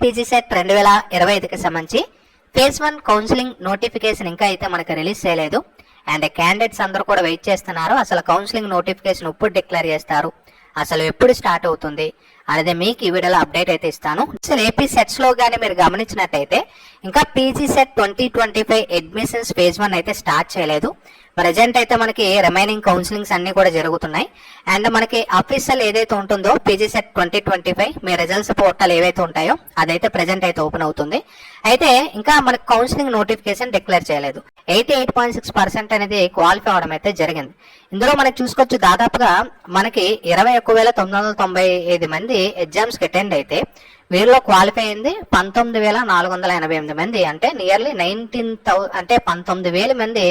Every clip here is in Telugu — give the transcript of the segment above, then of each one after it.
ఏపీజీ సెట్ 2025కి సంబంధించి ఫేజ్ 1 కౌన్సిలింగ్ నోటిఫికేషన్ ఇంకా అయితే మనకు రిలీజ్ చేయలేదు. అండ్ క్యాండిడేట్స్ అందరూ కూడా వెయిట్ చేస్తున్నారు. అసలు కౌన్సిలింగ్ నోటిఫికేషన్ ఎప్పుడు డిక్లేర్ చేస్తారు, అసలు ఎప్పుడు స్టార్ట్ అవుతుంది అనేది మీకు ఈ వీడియోలో అప్డేట్ అయితే ఇస్తాను. అసలు ఏపీ సెట్స్ లో కానీ మీరు గమనించినట్టయితే ఇంకా పీజీ సెట్ 2025 అడ్మిషన్స్ ఫేజ్ 1 అయితే స్టార్ట్ చేయలేదు. ప్రజెంట్ అయితే మనకి రిమైనింగ్ కౌన్సిలింగ్స్ అన్ని కూడా జరుగుతున్నాయి. అండ్ మనకి అఫీషియల్ ఏదైతే ఉంటుందో పీజీ సెట్ 2025 మీ రిజల్ట్స్ పోర్టల్ ఏవైతే ఉంటాయో అదైతే ప్రజెంట్ అయితే ఓపెన్ అవుతుంది. అయితే ఇంకా మనకి కౌన్సిలింగ్ నోటిఫికేషన్ డిక్లేర్ చేయలేదు. 88.6% అనేది క్వాలిఫై అవడం అయితే జరిగింది. ఇందులో మనకి చూసుకోవచ్చు, దాదాపుగా మనకి 21,995 మంది ఎగ్జామ్స్ కి అటెండ్ అయితే వీరిలో క్వాలిఫై అయింది 19,488 మంది. అంటే నియర్లీ 19,000 మంది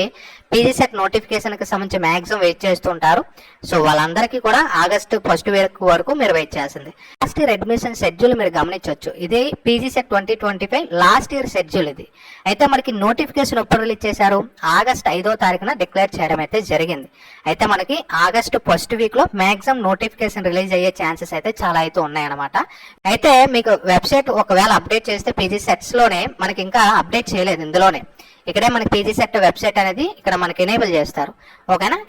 పీజీ సెట్ నోటిఫికేషన్ కి సంబంధించి మాక్సిమం వెయిట్ చేస్తుంటారు. సో వాళ్ళందరికీ కూడా ఆగస్టు 1 వరకు మీరు వెయిట్ చేయాల్సింది. లాస్ట్ ఇయర్ అడ్మిషన్ షెడ్యూల్ మీరు గమనించవచ్చు. ఇది PG set 2025 last year schedule ఇది. అయితే మనకి నోటిఫికేషన్ ఎప్పుడు రిలీజ్ చేశారు, ఆగస్ట్ 5వ తారీఖున డిక్లేర్ చేయడం అయితే జరిగింది. అయితే మనకి ఆగస్టు 1 వీక్ లో మాక్సిమం నోటిఫికేషన్ రిలీజ్ అయ్యే ఛాన్సెస్ అయితే చాలా అయితే ఉన్నాయన్నమాట. అయితే మీకు వెబ్సైట్ ఒకవేళ అప్డేట్ చేస్తే పీజీ సెట్స్ లోనే మనకి ఇంకా అప్డేట్ చేయలేదు. ఇందులోనే ఇక్కడే మనకి పీజీ సెట్ వెబ్సైట్ అనేది ఇక్కడ మనకి ఎనేబుల్ చేస్తారు. ఓకేనా.